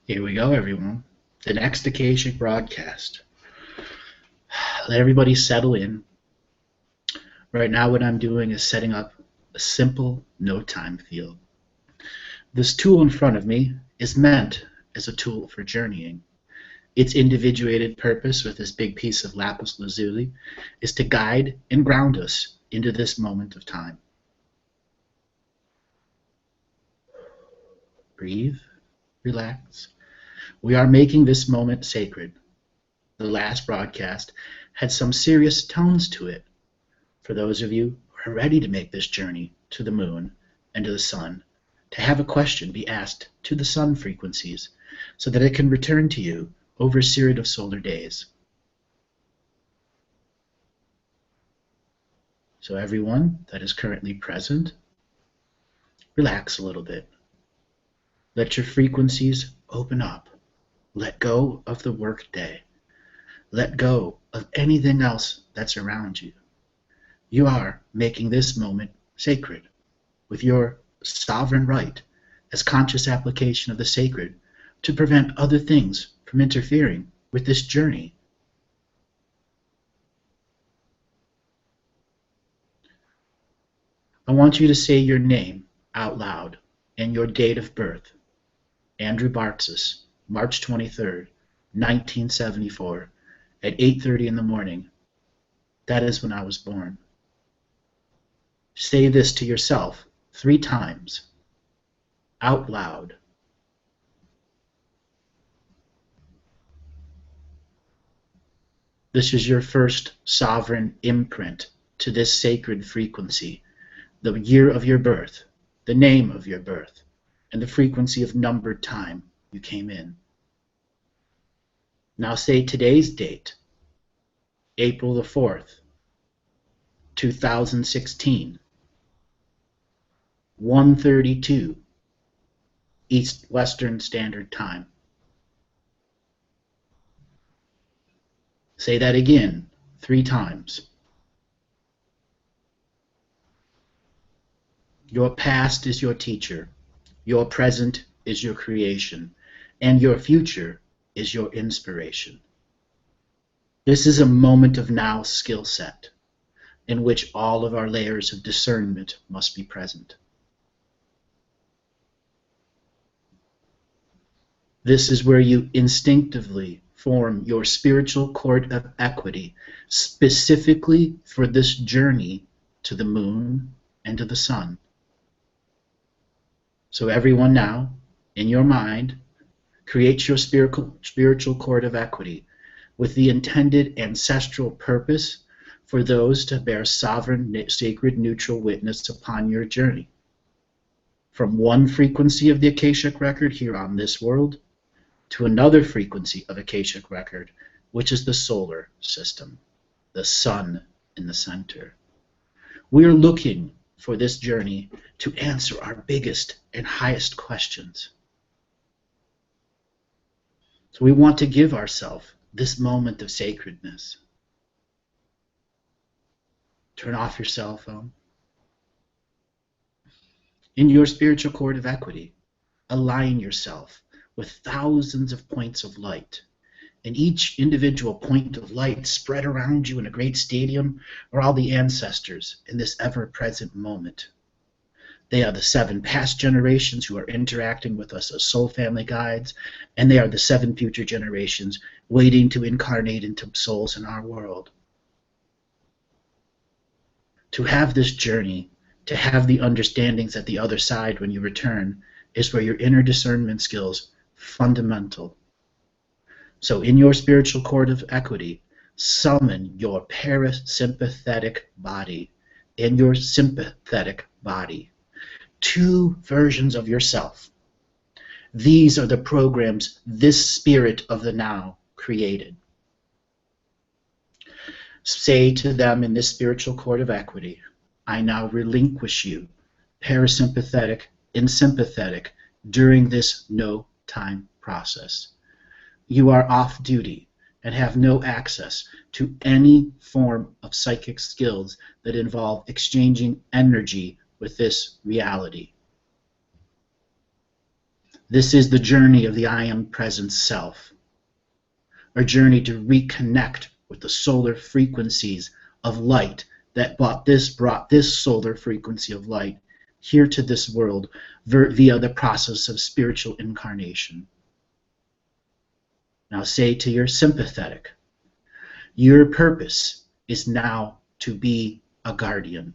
Here we go, everyone. The next Akashic broadcast. Let everybody settle in. Right now, what I'm doing is setting up a simple no-time field. This tool in front of me is meant as a tool for journeying. Its individuated purpose with this big piece of lapis lazuli is to guide and ground us into this moment of time. Breathe, relax. We are making this moment sacred. The last broadcast had some serious tones to it. For those of you who are ready to make this journey to the moon and to the sun, to have a question be asked to the sun frequencies so that it can return to you over a series of solar days. So everyone that is currently present, relax a little bit. Let your frequencies open up. Let go of the work day. Let go of anything else that's around you. You are making this moment sacred with your sovereign right as conscious application of the sacred to prevent other things from interfering with this journey. I want you to say your name out loud and your date of birth. Andrew Bartzis, March 23rd, 1974, at 8:30 in the morning. That is when I was born. Say this to yourself 3 times, out loud. This is your first sovereign imprint to this sacred frequency, the year of your birth, the name of your birth, and the frequency of numbered time you came in. Now say today's date, April the 4th, 2016, 1:32 East Western Standard Time. Say that again 3 times. Your past is your teacher, your present is your creation, and your future is your inspiration. This is a moment of now skill set in which all of our layers of discernment must be present. This is where you instinctively form your spiritual cord of equity specifically for this journey to the moon and to the sun. So everyone now, in your mind, create your spiritual cord of equity with the intended ancestral purpose for those to bear sovereign, sacred, neutral witness upon your journey. From one frequency of the Akashic record here on this world to another frequency of Akashic record, which is the solar system, the sun in the center. We are looking for this journey to answer our biggest and highest questions. So we want to give ourselves this moment of sacredness. Turn off your cell phone. In your spiritual cord of equity, align yourself with thousands of points of light. And each individual point of light spread around you in a great stadium are all the ancestors in this ever-present moment. They are the 7 past generations who are interacting with us as soul family guides, and they are the 7 future generations waiting to incarnate into souls in our world. To have this journey, to have the understandings at the other side when you return, is where your inner discernment skills fundamental. So in your spiritual cord of equity, summon your parasympathetic body and your sympathetic body. 2 versions of yourself. These are the programs this spirit of the now created. Say to them in this spiritual cord of equity, I now relinquish you, parasympathetic and sympathetic, during this no time process. You are off duty and have no access to any form of psychic skills that involve exchanging energy with this reality. This is the journey of the I Am Presence Self, a journey to reconnect with the solar frequencies of light that brought this solar frequency of light here to this world via the process of spiritual incarnation. Now say to your sympathetic, your purpose is now to be a guardian.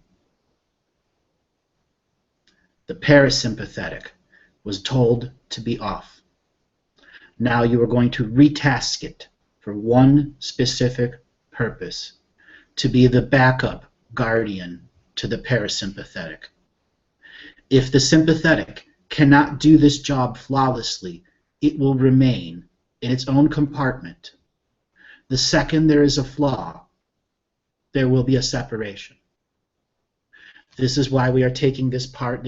The parasympathetic was told to be off. Now you are going to retask it for one specific purpose, to be the backup guardian to the parasympathetic. If the sympathetic cannot do this job flawlessly, it will remain in its own compartment. The second there is a flaw, there will be a separation. This is why we are taking this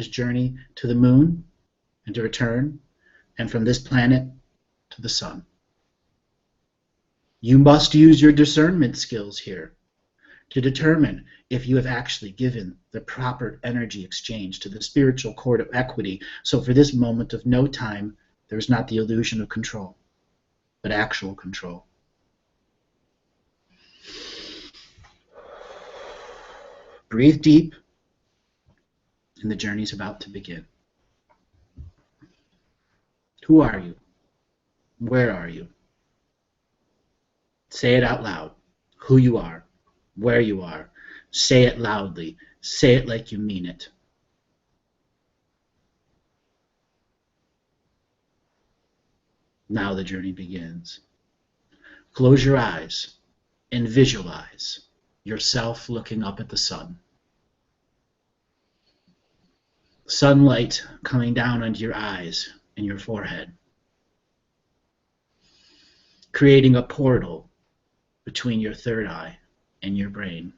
journey to the moon and to return, and from this planet to the sun. You must use your discernment skills here to determine if you have actually given the proper energy exchange to the spiritual cord of equity. So for this moment of no time, there is not the illusion of control, but actual control. Breathe deep, and the journey is about to begin. Who are you? Where are you? Say it out loud. Who you are, where you are. Say it loudly. Say it like you mean it. Now the journey begins. Close your eyes and visualize yourself looking up at the sun. Sunlight coming down onto your eyes and your forehead, creating a portal between your third eye and your brain.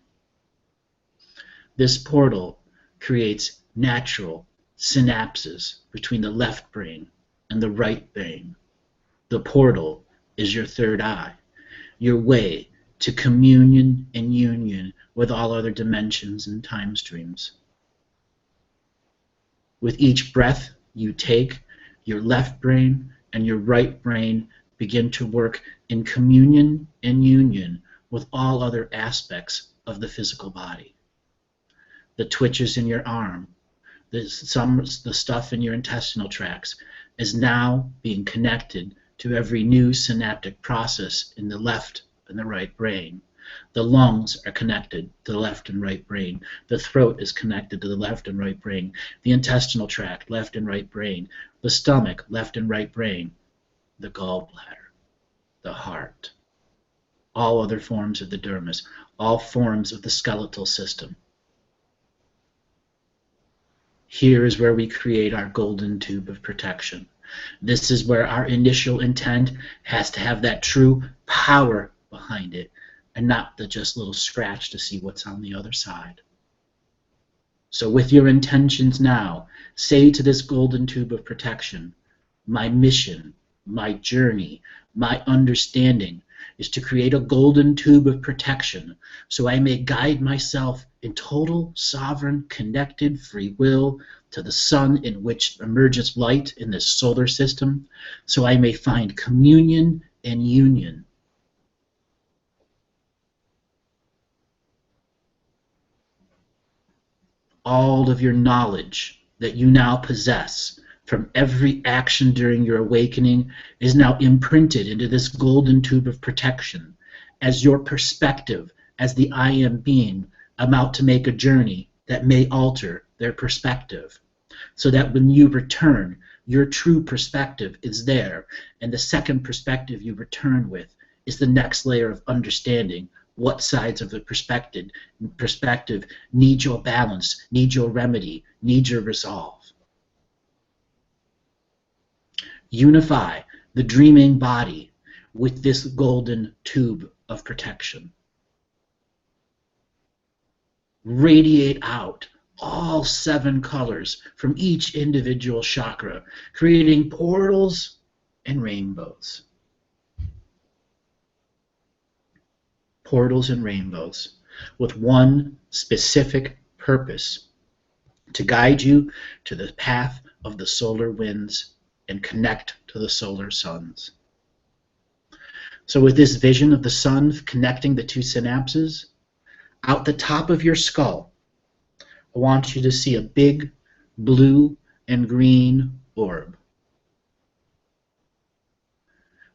This portal creates natural synapses between the left brain and the right brain. The portal is your third eye, your way to communion and union with all other dimensions and time streams. With each breath you take, your left brain and your right brain begin to work in communion and union with all other aspects of the physical body. The twitches in your arm, the stuff in your intestinal tracts is now being connected to every new synaptic process in the left and the right brain. The lungs are connected to the left and right brain. The throat is connected to the left and right brain. The intestinal tract, left and right brain. The stomach, left and right brain. The gallbladder, the heart. All other forms of the dermis, all forms of the skeletal system. Here is where we create our golden tube of protection. This is where our initial intent has to have that true power behind it, and not the just little scratch to see what's on the other side. So with your intentions now, say to this golden tube of protection, my mission, my journey, my understanding is to create a golden tube of protection so I may guide myself in total, sovereign, connected free will to the sun in which emerges light in this solar system, so I may find communion and union. All of your knowledge that you now possess from every action during your awakening is now imprinted into this golden tube of protection as your perspective as the I Am being about to make a journey that may alter their perspective, so that when you return, your true perspective is there, and the second perspective you return with is the next layer of understanding. What sides of the perspective need your balance, need your remedy, need your resolve. Unify the dreaming body with this golden tube of protection. Radiate out all 7 colors from each individual chakra, creating portals and rainbows. Portals and rainbows with one specific purpose: to guide you to the path of the solar winds and connect to the solar suns. So with this vision of the sun connecting the two synapses, out the top of your skull, I want you to see a big blue and green orb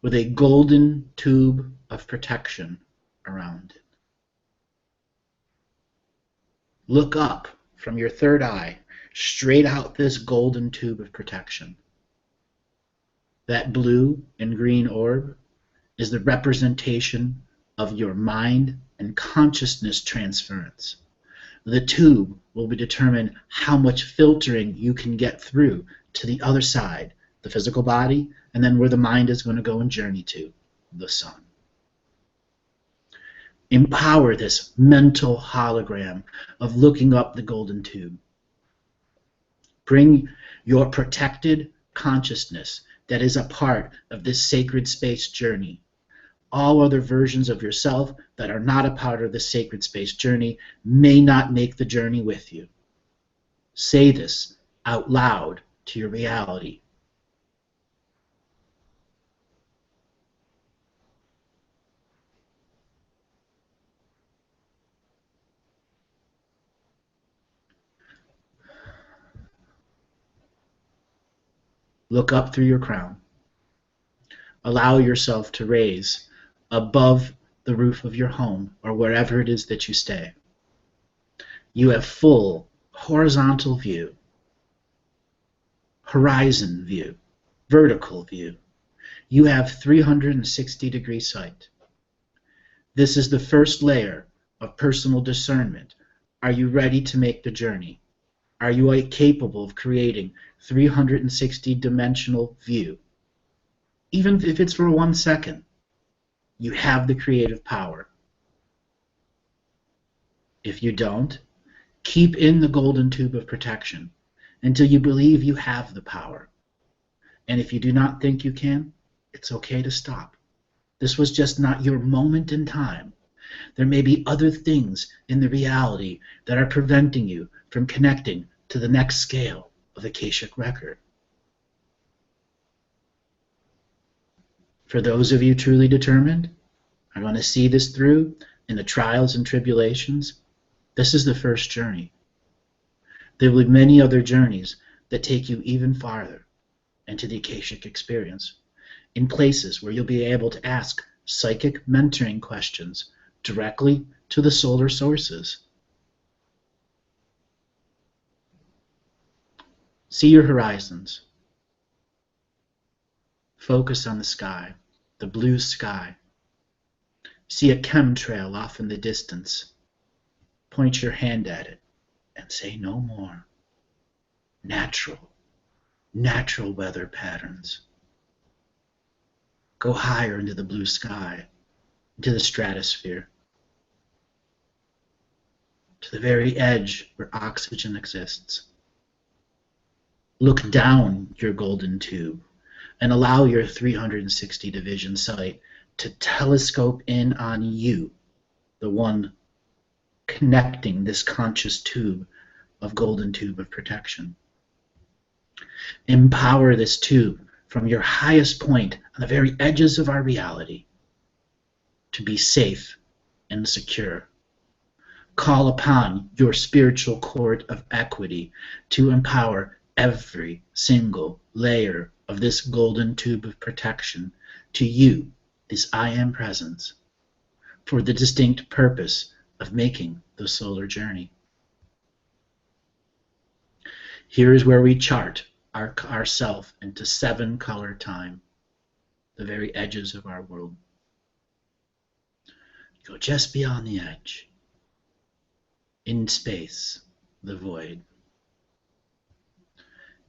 with a golden tube of protection around it. Look up from your third eye, straight out this golden tube of protection. That blue and green orb is the representation of your mind and consciousness transference. The tube will determine how much filtering you can get through to the other side, the physical body, and then where the mind is going to go and journey to, the sun. Empower this mental hologram of looking up the golden tube. Bring your protected consciousness that is a part of this sacred space journey. All other versions of yourself that are not a part of the sacred space journey may not make the journey with you. Say this out loud to your reality. Look up through your crown. Allow yourself to raise above the roof of your home or wherever it is that you stay. You have full horizontal view, horizon view, vertical view. You have 360-degree sight. This is the first layer of personal discernment. Are you ready to make the journey? Are you capable of creating 360-dimensional view? Even if it's for 1 second, you have the creative power. If you don't, keep in the golden tube of protection until you believe you have the power. And if you do not think you can, it's okay to stop. This was just not your moment in time. There may be other things in the reality that are preventing you from connecting to the next scale of the Akashic record. For those of you truly determined, are going to see this through in the trials and tribulations, this is the first journey. There will be many other journeys that take you even farther into the Akashic experience, in places where you'll be able to ask psychic mentoring questions directly to the solar sources. See your horizons. Focus on the sky, the blue sky. See a chemtrail off in the distance. Point your hand at it and say no more. Natural weather patterns. Go higher into the blue sky, into the stratosphere, to the very edge where oxygen exists. Look down your golden tube and allow your 360 division sight to telescope in on you, the one connecting this conscious tube of golden tube of protection. Empower this tube from your highest point on the very edges of our reality to be safe and secure. Call upon your spiritual cord of equity to empower every single layer of this golden tube of protection to you, this I Am presence, for the distinct purpose of making the solar journey. Here is where we chart ourself into 7-color time, the very edges of our world. Go just beyond the edge, in space, the void.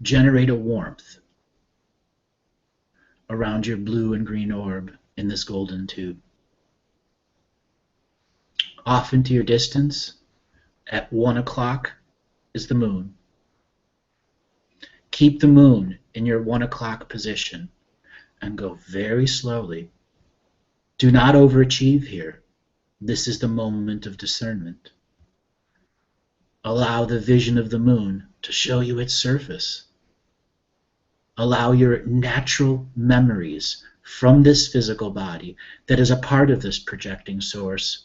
Generate a warmth around your blue and green orb in this golden tube. Off into your distance, at 1 o'clock, is the moon. Keep the moon in your 1 o'clock position and go very slowly. Do not overachieve here. This is the moment of discernment. Allow the vision of the moon to show you its surface. Allow your natural memories from this physical body that is a part of this projecting source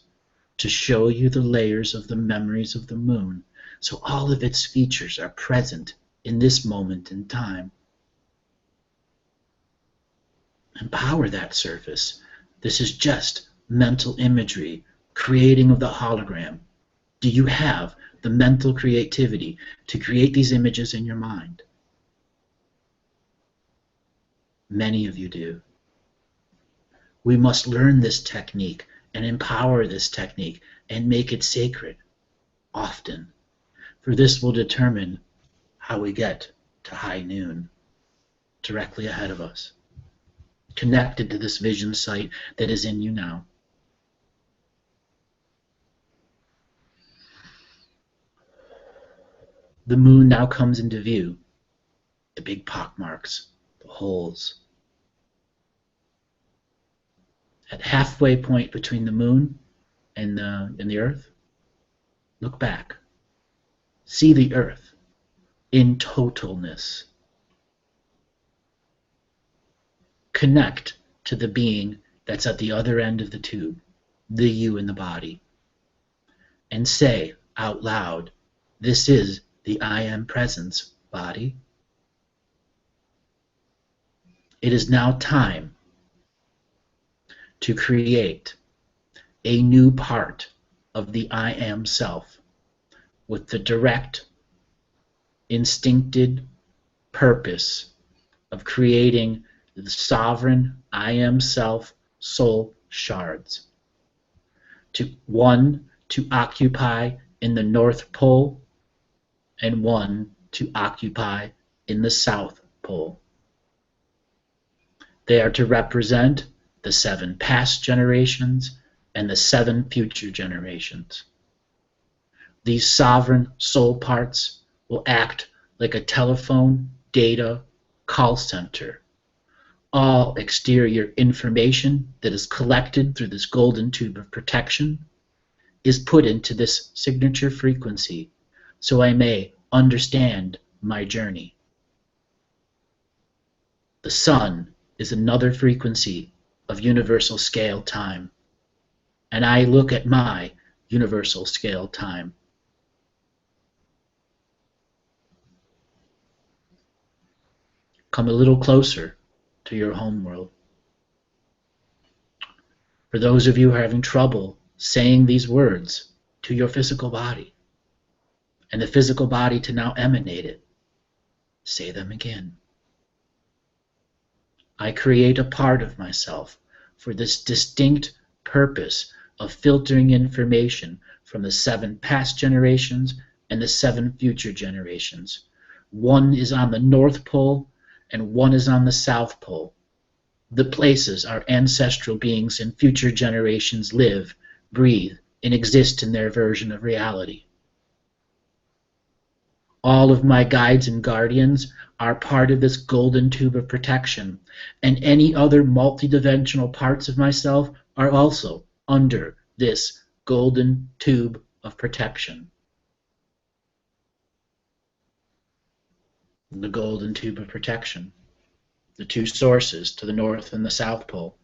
to show you the layers of the memories of the moon, so all of its features are present in this moment in time. Empower that surface. This is just mental imagery, creating of the hologram. Do you have the mental creativity to create these images in your mind? Many of you do. We must learn this technique and empower this technique and make it sacred often, for this will determine how we get to high noon directly ahead of us, connected to this vision sight that is in you now. The moon now comes into view, the big pock marks, the holes. At halfway point between the moon and the earth, look back. See the earth in totalness. Connect to the being that's at the other end of the tube, the you in the body, and say out loud, this is the I am presence body. It is now time to create a new part of the I am self with the direct, instinctive purpose of creating the sovereign I am self soul shards. One to occupy in the North Pole and one to occupy in the South Pole. They are to represent the 7 past generations and the 7 future generations. These sovereign soul parts will act like a telephone data call center. All exterior information that is collected through this golden tube of protection is put into this signature frequency so I may understand my journey. The sun is another frequency of universal scale time, and I look at my universal scale time. Come a little closer to your home world. For those of you who are having trouble saying these words to your physical body, and the physical body to now emanate it, say them again. I create a part of myself for this distinct purpose of filtering information from the 7 past generations and the 7 future generations. One is on the North Pole and one is on the South Pole. The places our ancestral beings and future generations live, breathe, and exist in their version of reality. All of my guides and guardians are part of this golden tube of protection, and any other multidimensional parts of myself are also under this golden tube of protection. The golden tube of protection, the 2 sources to the North and the South Pole.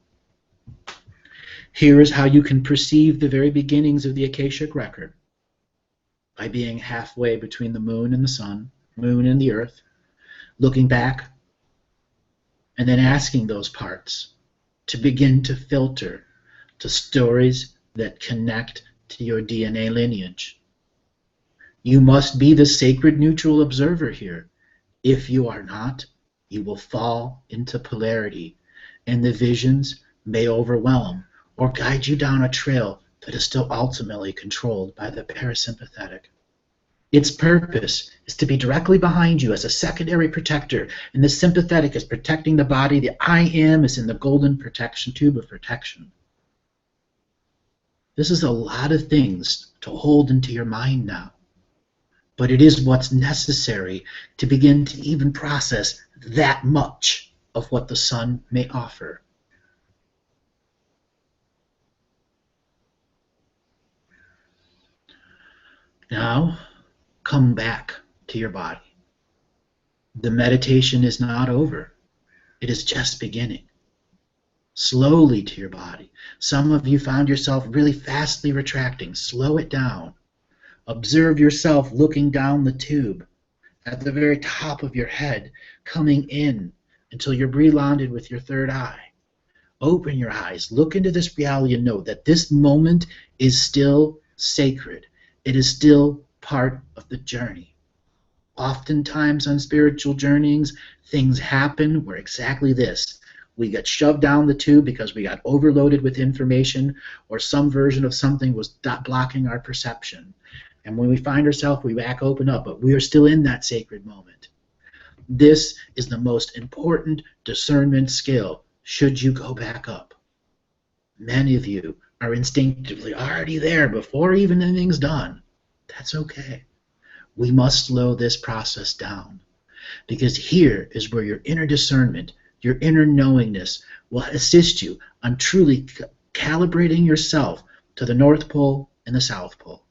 Here is how you can perceive the very beginnings of the Akashic record. By being halfway between the moon and the sun, moon and the earth, looking back, and then asking those parts to begin to filter to stories that connect to your DNA lineage. You must be the sacred neutral observer here. If you are not, you will fall into polarity, and the visions may overwhelm or guide you down a trail that is still ultimately controlled by the parasympathetic. Its purpose is to be directly behind you as a secondary protector, and the sympathetic is protecting the body. The I am is in the golden protection tube of protection. This is a lot of things to hold into your mind now, but it is what's necessary to begin to even process that much of what the sun may offer. Now, come back to your body. The meditation is not over. It is just beginning. Slowly to your body. Some of you found yourself really fastly retracting. Slow it down. Observe yourself looking down the tube at the very top of your head, coming in until you're bonded with your third eye. Open your eyes, look into this reality, and know that this moment is still sacred. It is still part of the journey. Oftentimes on spiritual journeyings, things happen where exactly this. We get shoved down the tube because we got overloaded with information, or some version of something was blocking our perception. And when we find ourselves, we back open up, but we are still in that sacred moment. This is the most important discernment skill should you go back up. Many of you are instinctively already there before even anything's done. That's okay. We must slow this process down, because here is where your inner discernment, your inner knowingness will assist you on truly calibrating yourself to the North Pole and the South Pole.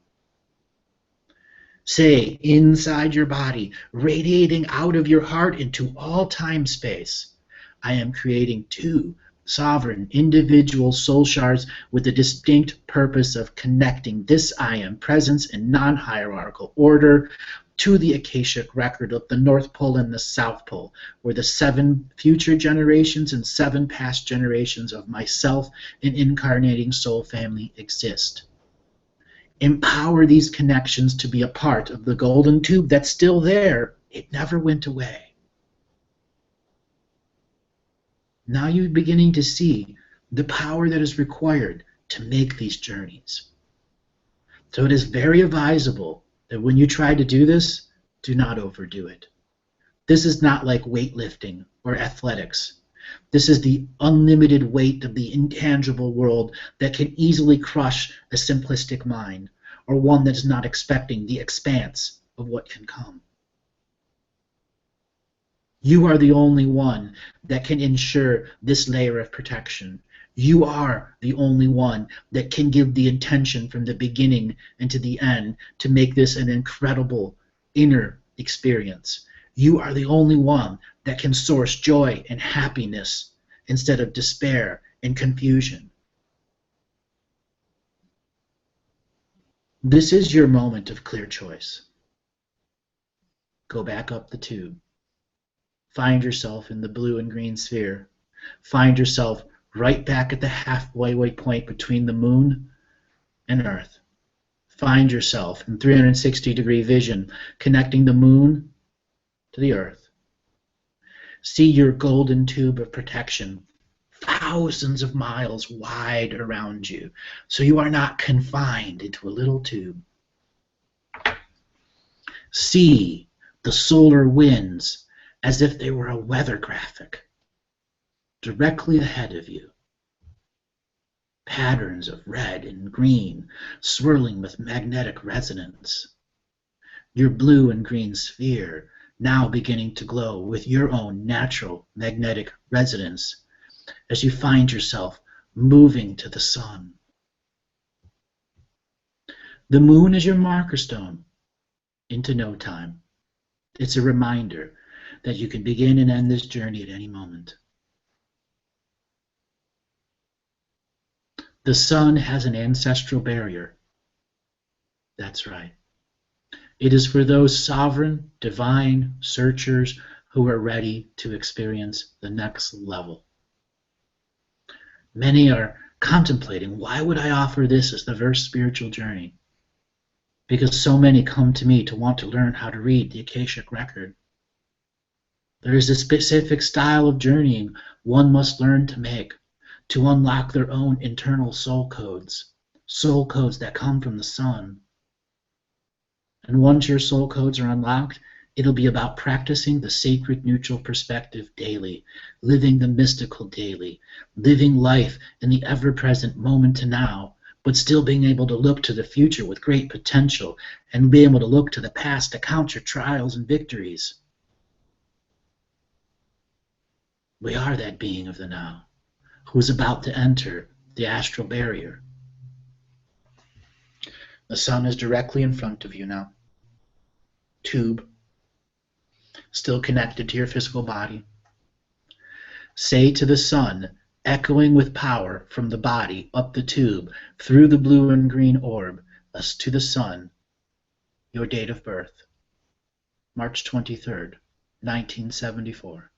Say, inside your body, radiating out of your heart into all time-space, I am creating two sovereign individual soul shards with the distinct purpose of connecting this I am presence in non-hierarchical order to the Akashic record of the North Pole and the South Pole, where the 7 future generations and 7 past generations of myself and incarnating soul family exist. Empower these connections to be a part of the golden tube that's still there. It never went away. Now you're beginning to see the power that is required to make these journeys. So it is very advisable that when you try to do this, do not overdo it. This is not like weightlifting or athletics. This is the unlimited weight of the intangible world that can easily crush a simplistic mind, or one that is not expecting the expanse of what can come. You are the only one that can ensure this layer of protection. You are the only one that can give the intention from the beginning and to the end to make this an incredible inner experience. You are the only one that can source joy and happiness instead of despair and confusion. This is your moment of clear choice. Go back up the tube. Find yourself in the blue and green sphere. Find yourself right back at the halfway point between the moon and Earth. Find yourself in 360-degree vision, connecting the moon to the Earth. See your golden tube of protection, thousands of miles wide around you, so you are not confined into a little tube. See the solar winds as if they were a weather graphic directly ahead of you. Patterns of red and green swirling with magnetic resonance. Your blue and green sphere now beginning to glow with your own natural magnetic resonance as you find yourself moving to the sun. The moon is your marker stone into no time. It's a reminder that you can begin and end this journey at any moment. The sun has an ancestral barrier. That's right. It is for those sovereign, divine searchers who are ready to experience the next level. Many are contemplating, why would I offer this as the first spiritual journey? Because so many come to me to want to learn how to read the Akashic record. There is a specific style of journeying one must learn to make to unlock their own internal soul codes that come from the sun. And once your soul codes are unlocked, it'll be about practicing the sacred neutral perspective daily, living the mystical daily, living life in the ever-present moment to now, but still being able to look to the future with great potential and be able to look to the past to count your trials and victories. We are that being of the now, who is about to enter the astral barrier. The sun is directly in front of you now. Tube. still connected to your physical body. Say to the sun, echoing with power from the body up the tube, through the blue and green orb, as to the sun, your date of birth, March 23rd, 1974.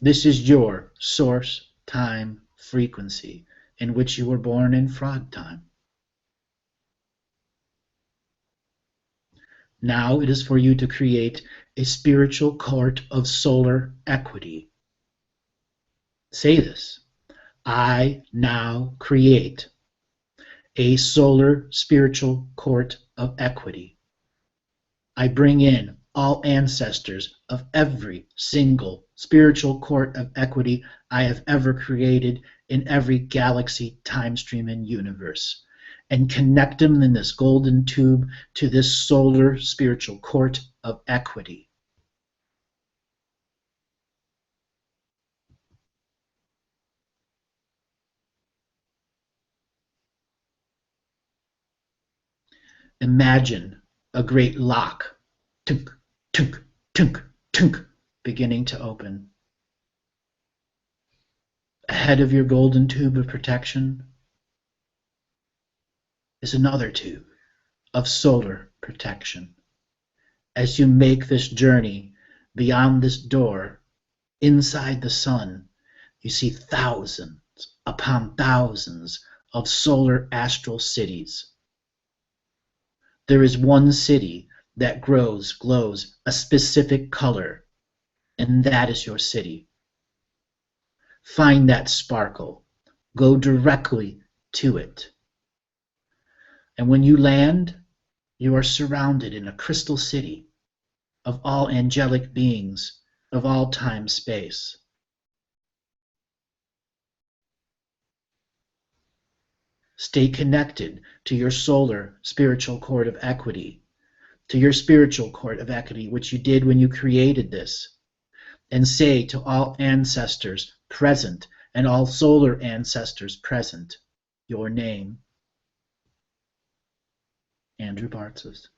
This is your source, time, frequency, in which you were born in frog time. Now it is for you to create a spiritual court of solar equity. Say this: I now create a solar spiritual court of equity. I bring in all ancestors of every single spiritual court of equity I have ever created in every galaxy, time stream, and universe, and connect them in this golden tube to this solar spiritual court of equity. Imagine a great lock, tunk, tunk, tunk, tunk, beginning to open. Ahead of your golden tube of protection is another tube of solar protection. As you make this journey beyond this door, inside the sun, you see thousands upon thousands of solar astral cities. There is one city that glows a specific color, and that is your city. Find that sparkle. Go directly to it. And when you land, you are surrounded in a crystal city of all angelic beings of all time, space. Stay connected to your solar spiritual court of equity, to your spiritual court of equity, which you did when you created this, and say to all ancestors present and all solar ancestors present, your name, Andrew Bartzes.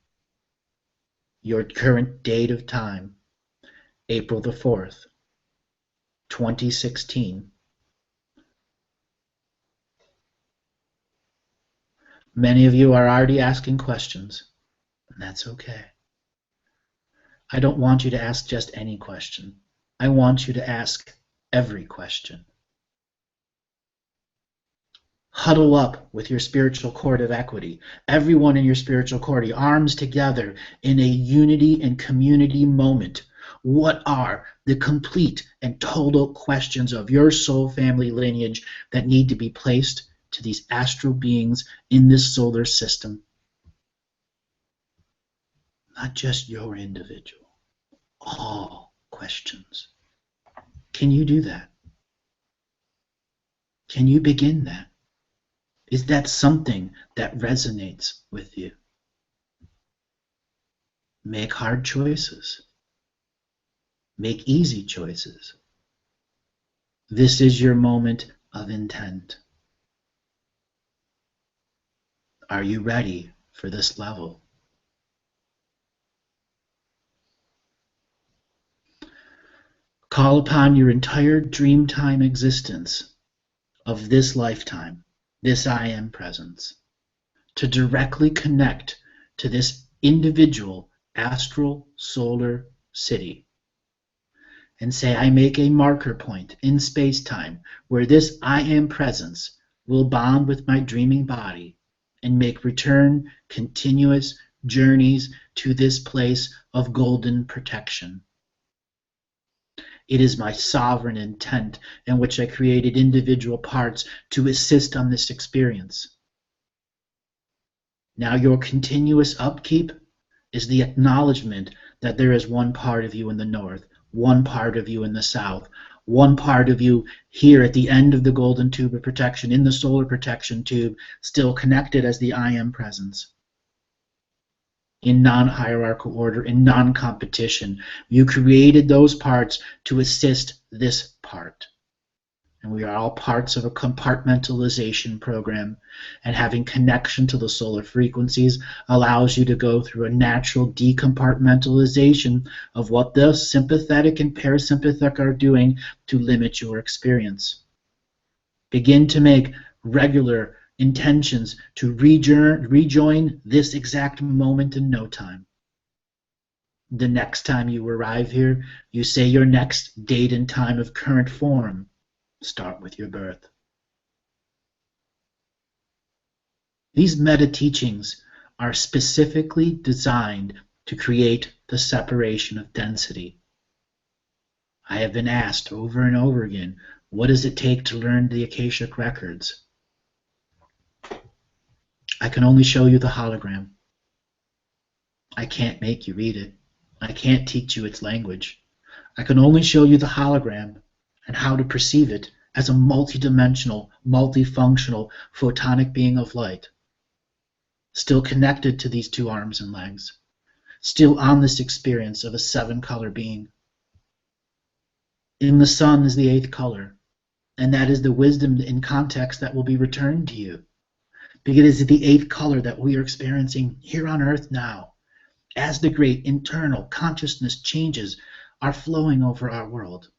Your current date of time, April the 4th, 2016. Many of you are already asking questions, and that's okay. I don't want you to ask just any question. I want you to ask every question. Huddle up with your spiritual court of equity. Everyone in your spiritual court, your arms together in a unity and community moment. What are the complete and total questions of your soul family lineage that need to be placed to these astral beings in this solar system? Not just your individual, all questions. Can you do that? Can you begin that? Is that something that resonates with you? Make hard choices. Make easy choices. This is your moment of intent. Are you ready for this level? Call upon your entire dreamtime existence of this lifetime, this I Am presence, to directly connect to this individual astral solar city and say, I make a marker point in space-time where this I Am presence will bond with my dreaming body and make return continuous journeys to this place of golden protection. It is my sovereign intent in which I created individual parts to assist on this experience. Now your continuous upkeep is the acknowledgement that there is one part of you in the north, one part of you in the south, one part of you here at the end of the golden tube of protection, in the solar protection tube, still connected as the I Am presence. In non-hierarchical order, in non-competition. You created those parts to assist this part. And we are all parts of a compartmentalization program, and having connection to the solar frequencies allows you to go through a natural decompartmentalization of what the sympathetic and parasympathetic are doing to limit your experience. Begin to make regular intentions to rejoin this exact moment in no time. The next time you arrive here, you say your next date and time of current form. Start with your birth. These meta-teachings are specifically designed to create the separation of density. I have been asked over and over again, what does it take to learn the Akashic records? I can only show you the hologram. I can't make you read it. I can't teach you its language. I can only show you the hologram and how to perceive it as a multidimensional, multifunctional, photonic being of light, still connected to these two arms and legs, still on this experience of a 7-color being. In the sun is the 8th color, and that is the wisdom in context that will be returned to you, because it is the 8th color that we are experiencing here on earth now, as the great internal consciousness changes are flowing over our world.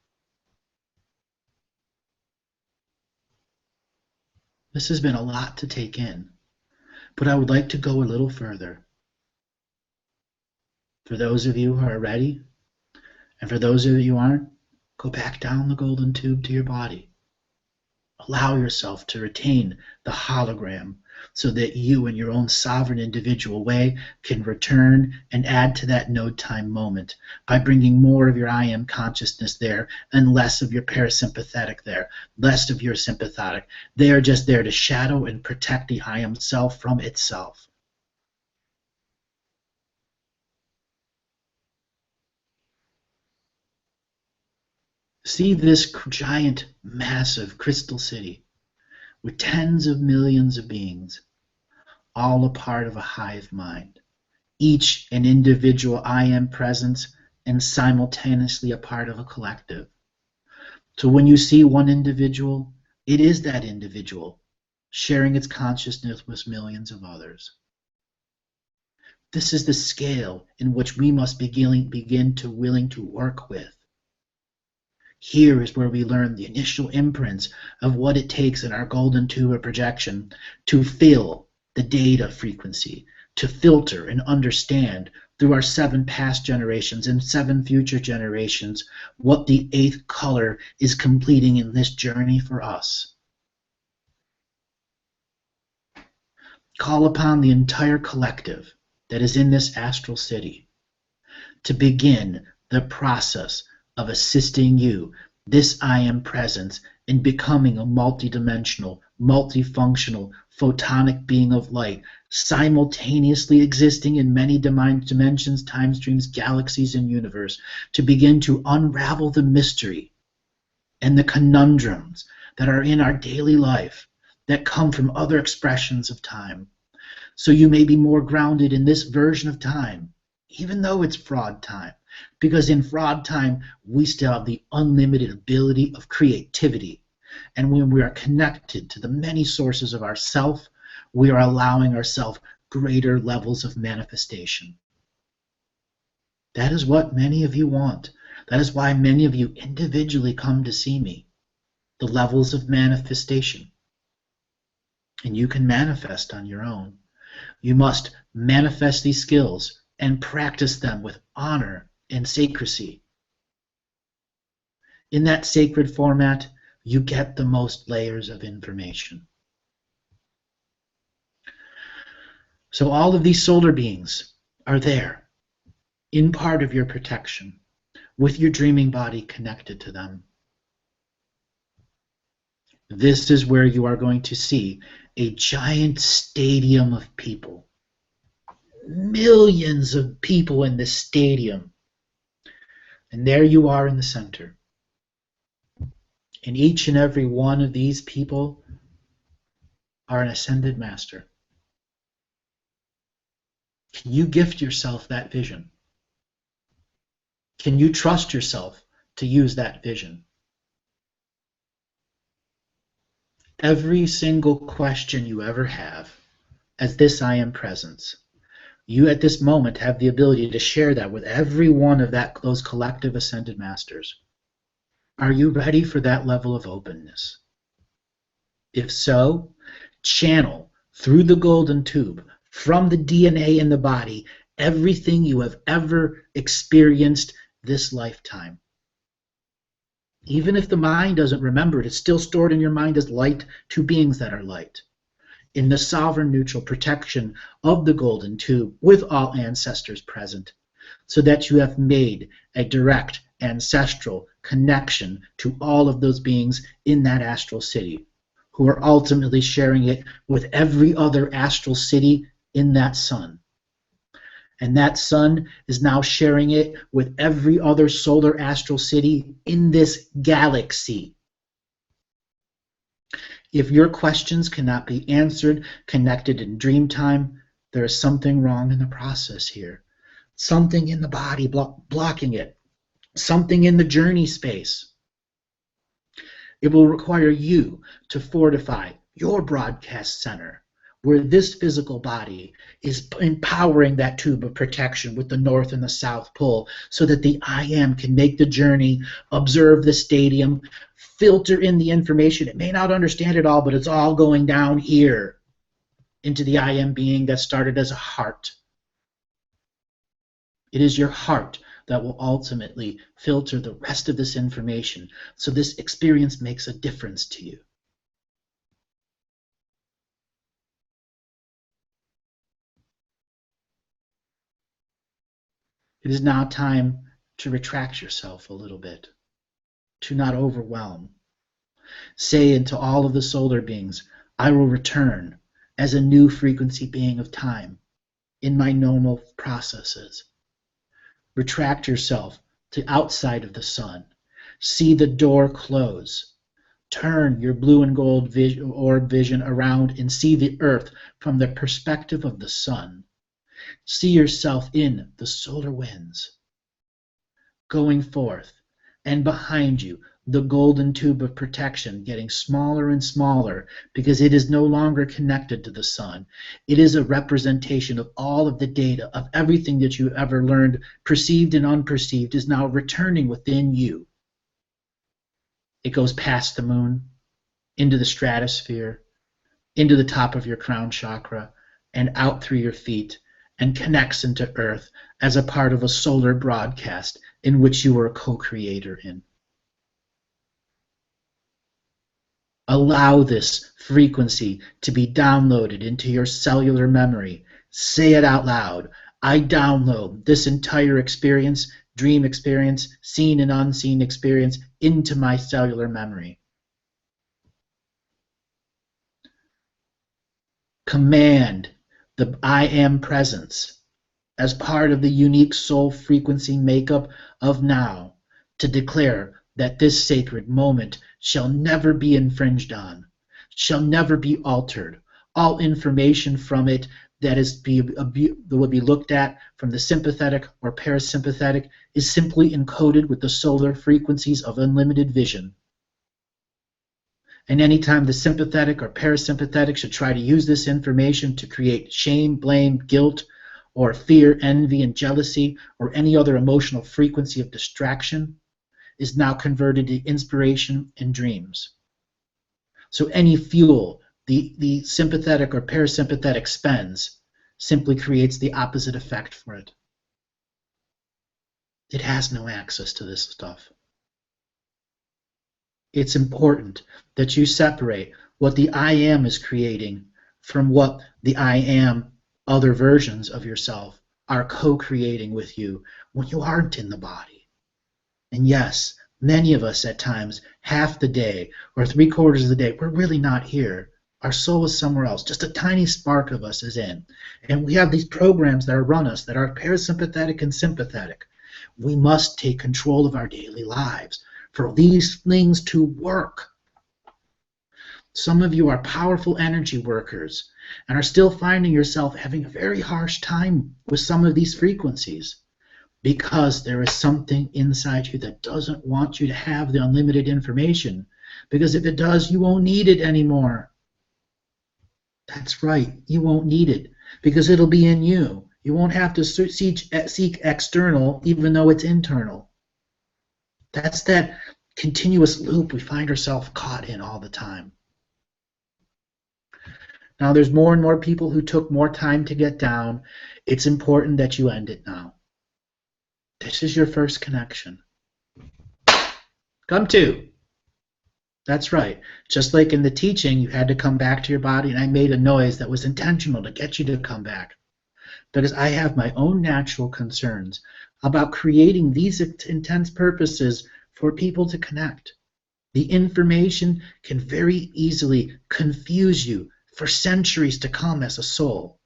This has been a lot to take in, but I would like to go a little further. For those of you who are ready, and for those of you who aren't, go back down the golden tube to your body. Allow yourself to retain the hologram so that you in your own sovereign individual way can return and add to that no time moment by bringing more of your I am consciousness there and less of your parasympathetic there, less of your sympathetic. They are just there to shadow and protect the I am self from itself. See this giant, massive crystal city with tens of millions of beings, all a part of a hive mind, each an individual I am presence and simultaneously a part of a collective. So when you see one individual, it is that individual sharing its consciousness with millions of others. This is the scale in which we must begin to willing to work with. Here is where we learn the initial imprints of what it takes in our golden tube of projection to fill the data frequency, to filter and understand through our 7 past generations and 7 future generations what the 8th color is completing in this journey for us. Call upon the entire collective that is in this astral city to begin the process of assisting you, this I am presence, in becoming a multidimensional, multifunctional, photonic being of light, simultaneously existing in many dimensions, time streams, galaxies, and universe, to begin to unravel the mystery and the conundrums that are in our daily life that come from other expressions of time. So you may be more grounded in this version of time, even though it's fraud time. Because in fraud time, we still have the unlimited ability of creativity. And when we are connected to the many sources of ourself, we are allowing ourselves greater levels of manifestation. That is what many of you want. That is why many of you individually come to see me. The levels of manifestation. And you can manifest on your own. You must manifest these skills and practice them with honor and sacredcy. In that sacred format, you get the most layers of information. So all of these solar beings are there, in part of your protection, with your dreaming body connected to them. This is where you are going to see a giant stadium of people. Millions of people in this stadium. And there you are in the center. And each and every one of these people are an ascended master. Can you gift yourself that vision? Can you trust yourself to use that vision? Every single question you ever have as this I am presence, you at this moment have the ability to share that with every one of those collective ascended masters. Are you ready for that level of openness? If so, channel through the golden tube from the DNA in the body everything you have ever experienced this lifetime. Even if the mind doesn't remember it, it's still stored in your mind as light to beings that are light. In the sovereign neutral protection of the golden tube with all ancestors present, so that you have made a direct ancestral connection to all of those beings in that astral city, who are ultimately sharing it with every other astral city in that sun. And that sun is now sharing it with every other solar astral city in this galaxy. If your questions cannot be answered, connected in dream time, there is something wrong in the process here. Something in the body blocking it. Something in the journey space. It will require you to fortify your broadcast center, where this physical body is empowering that tube of protection with the North and the South Pole, so that the I Am can make the journey, observe the stadium, filter in the information. It may not understand it all, but it's all going down here into the I Am being that started as a heart. It is your heart that will ultimately filter the rest of this information, so this experience makes a difference to you. It is now time to retract yourself a little bit, to not overwhelm. Say into all of the solar beings, I will return as a new frequency being of time in my normal processes. Retract yourself to outside of the sun. See the door close. Turn your blue and gold orb vision around and see the earth from the perspective of the sun. See yourself in the solar winds. Going forth, and behind you, the golden tube of protection getting smaller and smaller, because it is no longer connected to the sun. It is a representation of all of the data of everything that you ever learned, perceived and unperceived, is now returning within you. It goes past the moon, into the stratosphere, into the top of your crown chakra, and out through your feet, and connects into Earth as a part of a solar broadcast in which you are a co-creator in. Allow this frequency to be downloaded into your cellular memory. Say it out loud. I download this entire experience, dream experience, seen and unseen experience, into my cellular memory. Command the I Am presence as part of the unique soul frequency makeup of now to declare that this sacred moment shall never be infringed on, shall never be altered. All information from it that will be looked at from the sympathetic or parasympathetic is simply encoded with the solar frequencies of unlimited vision. And anytime the sympathetic or parasympathetic should try to use this information to create shame, blame, guilt, or fear, envy, and jealousy, or any other emotional frequency of distraction, is now converted to inspiration and dreams. So any fuel the sympathetic or parasympathetic spends simply creates the opposite effect for it. It has no access to this stuff. It's important that you separate what the I Am is creating from what the I Am other versions of yourself are co-creating with you when you aren't in the body. And yes, many of us at times, half the day or 3/4 of the day, we're really not here. Our soul is somewhere else. Just a tiny spark of us is in. And we have these programs that run us that are parasympathetic and sympathetic. We must take control of our daily lives for these things to work. Some of you are powerful energy workers and are still finding yourself having a very harsh time with some of these frequencies because there is something inside you that doesn't want you to have the unlimited information, Because if it does, you won't need it anymore. That's right, you won't need it because it'll be in you. You won't have to seek external even though it's internal. That's that continuous loop we find ourselves caught in all the time. Now there's more and more people who took more time to get down. It's important that you end it now. This is your first connection. Come to. That's right. Just like in the teaching, you had to come back to your body, and I made a noise that was intentional to get you to come back. Because I have my own natural concerns about creating these intense purposes for people to connect. The information can very easily confuse you for centuries to come as a soul.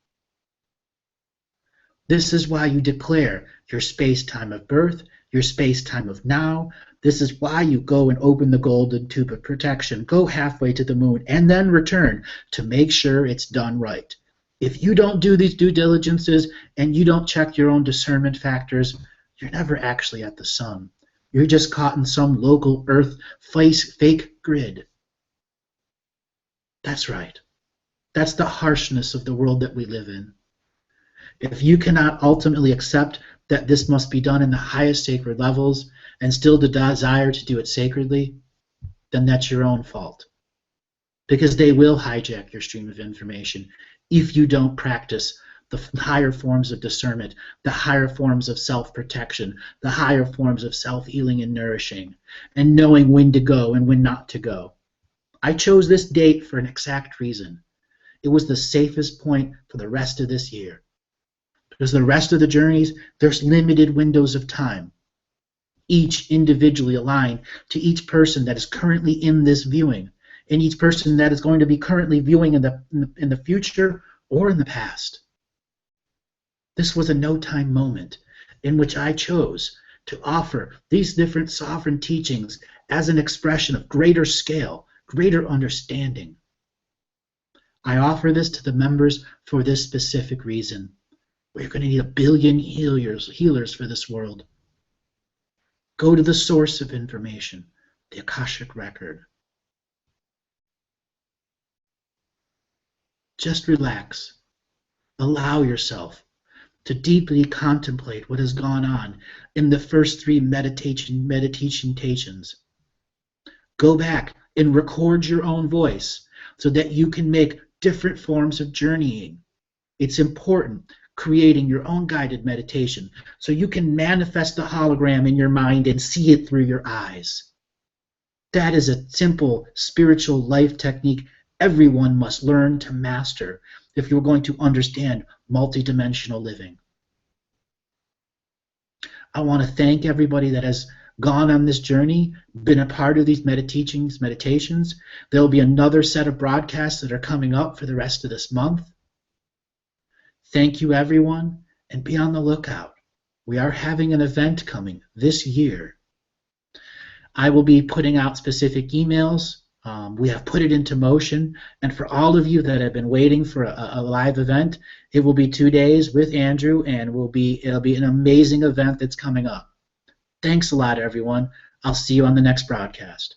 This is why you declare your space-time of birth, your space-time of now. This is why you go and open the golden tube of protection, go halfway to the moon, and then return to make sure it's done right. If you don't do these due diligences and you don't check your own discernment factors, you're never actually at the sun. You're just caught in some local Earth fake grid. That's right. That's the harshness of the world that we live in. If you cannot ultimately accept that this must be done in the highest sacred levels and still the desire to do it sacredly, then that's your own fault. Because they will hijack your stream of information if you don't practice the higher forms of discernment, the higher forms of self-protection, the higher forms of self-healing and nourishing, and knowing when to go and when not to go. I chose this date for an exact reason. It was the safest point for the rest of this year. Because the rest of the journeys, there's limited windows of time, each individually aligned to each person that is currently in this viewing, and each person that is going to be currently viewing in the future or in the past. This was a no-time moment in which I chose to offer these different sovereign teachings as an expression of greater scale, greater understanding. I offer this to the members for this specific reason. We're going to need 1 billion healers for this world. Go to the source of information, the Akashic record. Just relax. Allow yourself to deeply contemplate what has gone on in the first 3 Medi-Teaching teachings. Go back and record your own voice so that you can make different forms of journeying. It's important creating your own guided meditation so you can manifest the hologram in your mind and see it through your eyes. That is a simple spiritual life technique everyone must learn to master if you're going to understand multidimensional living. I want to thank everybody that has gone on this journey, been a part of these meditations. There will be another set of broadcasts that are coming up for the rest of this month. Thank you, everyone, and be on the lookout. We are having an event coming this year. I will be putting out specific emails. We have put it into motion, and for all of you that have been waiting for a live event, it will be 2 days with Andrew, and it'll be an amazing event that's coming up. Thanks a lot, everyone. I'll see you on the next broadcast.